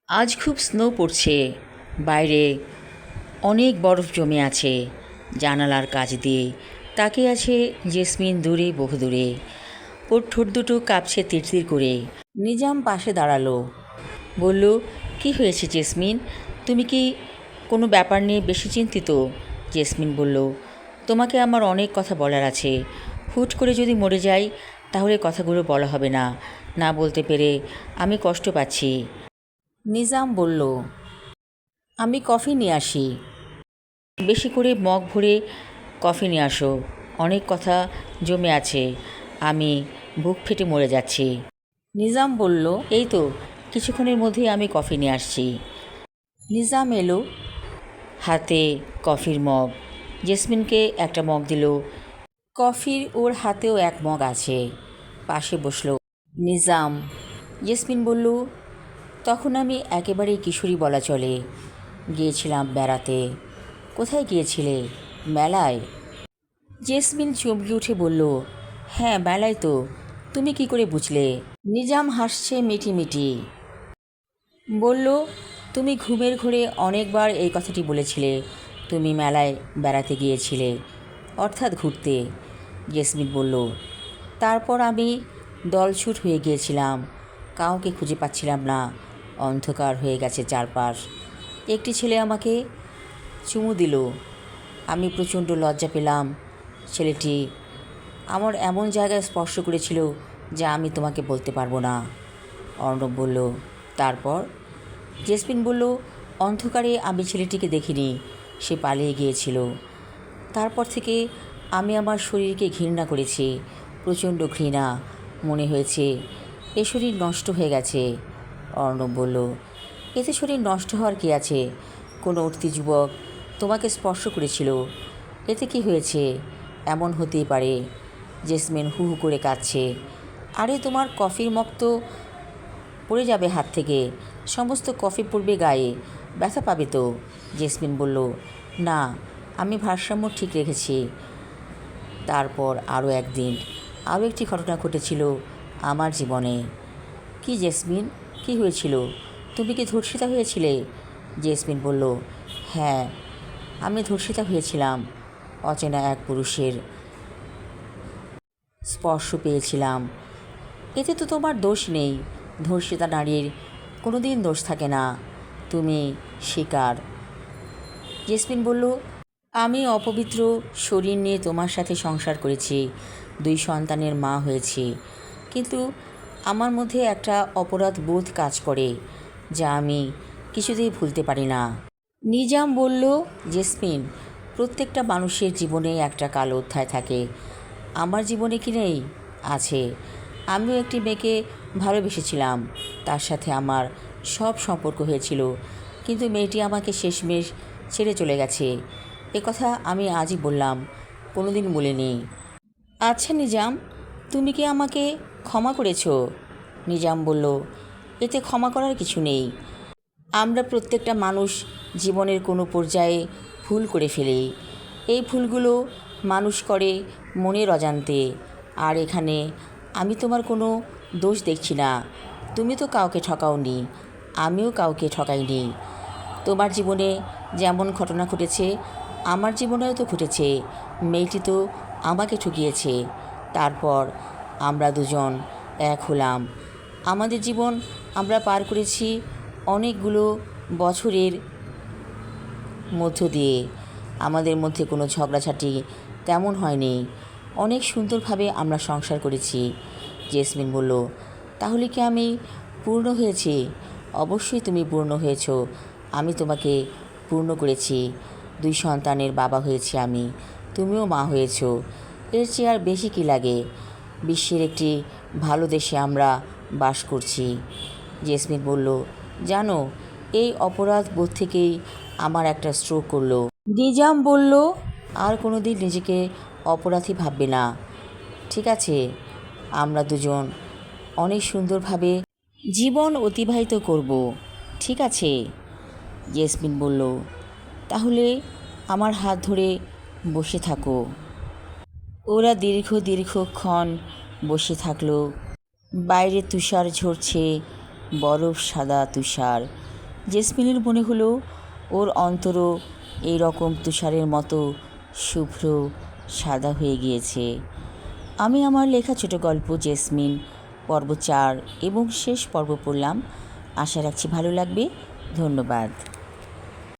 আজ খুব স্নো পড়ছে। বাইরে অনেক বরফ জমে আছে। জানালার কাছ দিয়ে তাকিয়ে আছে জেসমিন দূরে, বহু দূরে। ওর ঠোঁট দুটো কাঁপছে তিরতির করে। নিজাম পাশে দাঁড়ালো, বলল, কি হয়েছে জেসমিন? তুমি কি কোনো ব্যাপার নিয়ে বেশি চিন্তিত? জেসমিন বলল, তোমাকে আমার অনেক কথা বলার আছে। হুট করে যদি মরে যাই তাহলে কথাগুলো বলা হবে না। না বলতে পেরে আমি কষ্ট পাচ্ছি। নিজাম বলল, আমি কফি নিয়ে আসি। বেশি করে মগ ভরে কফি নিয়ে আসো। অনেক কথা জমে আছে। আমি বুক ফেটে মরে যাচ্ছি। নিজাম বলল, এই তো কিছুক্ষণের মধ্যেই আমি কফি নিয়ে আসছি। নিজাম এলো, হাতে কফির মগ। জেসমিনকে একটা মগ দিল। কফির ওর হাতেও এক মগ আছে। পাশে বসলো নিজাম। জেসমিন বলল, তখন আমি একেবারেই কিশোরী বলা চলে। গিয়েছিলাম বেড়াতে। কোথায় গিয়েছিলে? মেলায়? জেসমিন চমকে উঠে বলল, হ্যাঁ মেলায় তো। তুমি কি করে বুঝলে? নিজাম হাসছে মিটিমিটি। বলল, তুমি ঘুমের ঘোরে অনেকবার এই কথাটি বলেছিলে। তুমি মেলায় বেড়াতে গিয়েছিলে, অর্থাৎ ঘুরতে। জেসমিন বলল, তারপর আমি দলছুট হয়ে গিয়েছিলাম। কাউকে খুঁজে পাচ্ছিলাম না। অন্ধকার হয়ে গেছে চারপাশ। একটি ছেলে আমাকে চুমু দিল। আমি প্রচণ্ড লজ্জা পেলাম। ছেলেটি আমার এমন জায়গায় স্পর্শ করেছিল যা আমি তোমাকে বলতে পারবো না। অর্ণব বলল, তারপর? জেসমিন বলল, অন্ধকারে আমি ছেলেটিকে দেখিনি। সে পালিয়ে গিয়েছিল। তারপর থেকে আমি আমার শরীরকে ঘৃণা করেছি, প্রচণ্ড ঘৃণা। মনে হয়েছে এ শরীর নষ্ট হয়ে গেছে। অর্ণব বলল, এতে শরীর নষ্ট হওয়ার কী আছে? কোনো উঠতি যুবক তোমাকে স্পর্শ করেছিল, এতে কি হয়েছে? এমন হতেই পারে। জেসমিন হু হু করে কাঁদছে। আরে তোমার কফির মগ তো পড়ে যাবে হাত থেকে। সমস্ত কফি পড়বে গায়ে, ব্যথা পাবে তো। জেসমিন বলল, না, আমি ভারসাম্য ঠিক রেখেছি। তারপর আরও একদিন আরও একটি ঘটনা ঘটেছিল আমার জীবনে। কি জেসমিন, কি হয়েছিল? তুমি কি ধর্ষিতা হয়েছিলে? জেসমিন বলল, হ্যাঁ, আমি ধর্ষিতা হয়েছিলাম। অচেনা এক পুরুষের স্পর্শ পেয়েছিলাম। এতে তো তোমার দোষ নেই। ধর্ষিতা নারীর কোনো দিন দোষ থাকে না। তুমি শিকার। জেসমিন বলল, আমি অপবিত্র শরীর নিয়ে তোমার সাথে সংসার করেছি, 2 সন্তানের মা হয়েছি, কিন্তু আমার মধ্যে একটা অপরাধ বোধ কাজ করে যা আমি কিছুতেই ভুলতে পারি না। নিজাম বলল, জেসমিন, প্রত্যেকটা মানুষের জীবনে একটা কালো অধ্যায় থাকে। আমার জীবনে কি নেই? আছে। আমিও একটি মেয়েকে ভালোবেসেছিলাম। তার সাথে আমার সব সম্পর্ক হয়েছিল, কিন্তু মেয়েটি আমাকে শেষমেশ ছেড়ে চলে গেছে। এ কথা আমি আজই বললাম, কোনো দিন বলিনি। আচ্ছা নিজাম, তুমি কি আমাকে ক্ষমা করেছো? নিজাম বলল, এতে ক্ষমা করার কিছু নেই। আমরা প্রত্যেকটা মানুষ জীবনের কোনো পর্যায়ে ভুল করে ফেলি। এই ভুলগুলো মানুষ করে মনের অজান্তে। আর এখানে আমি তোমার কোনো দোষ দেখছি না। তুমি তো কাউকে ঠকাওনি, আমিও কাউকে ঠকাইনি। তোমার জীবনে যেমন ঘটনা ঘটেছে আমার জীবনেও তো ঘটেছে। মেয়েটি তো আমাকে ঠকিয়েছে। তারপর আমরা দুজন এক হলাম। আমাদের জীবন আমরা পার করেছি অনেকগুলো বছরের মধ্য দিয়ে। আমাদের মধ্যে কোনো ঝগড়াঝাটি তেমন হয়নি। অনেক সুন্দরভাবে আমরা সংসার করেছি। জেসমিন বলল, তাহলে কি আমি পূর্ণ হয়েছি? অবশ্যই তুমি পূর্ণ হয়েছ। আমি তোমাকে পূর্ণ করেছি। 2 সন্তানের বাবা হয়েছি আমি, তুমিও মা হয়েছ। এর চেয়ে আর বেশি কী লাগে? বিশ্বের একটি ভালো দেশে আমরা বাস করছি। জেসমিন বলল, জানো, এই অপরাধ বোধ থেকেই আমার একটা স্ট্রোক করলো। নিজাম বলল, আর কোনো দিন নিজেকে অপরাধী ভাববে না, ঠিক আছে? আমরা দুজন অনেক সুন্দরভাবে জীবন অতিবাহিত করব, ঠিক আছে? জেসমিন বলল, তাহলে আমার হাত ধরে বসে থাকো। ওরা দীর্ঘক্ষণ বসে থাকলো। বাইরে তুষার ঝরছে, বরফ সাদা তুষার। জেসমিনের মনে হলো ওর অন্তরও এই রকম তুষারের মতো শুভ্র সাদা হয়ে গিয়েছে। আমি আমার লেখা ছোট গল্প জেসমিন পর্ব 4 এবং শেষ পর্ব পড়লাম। আশা রাখছি ভালো লাগবে। ধন্যবাদ।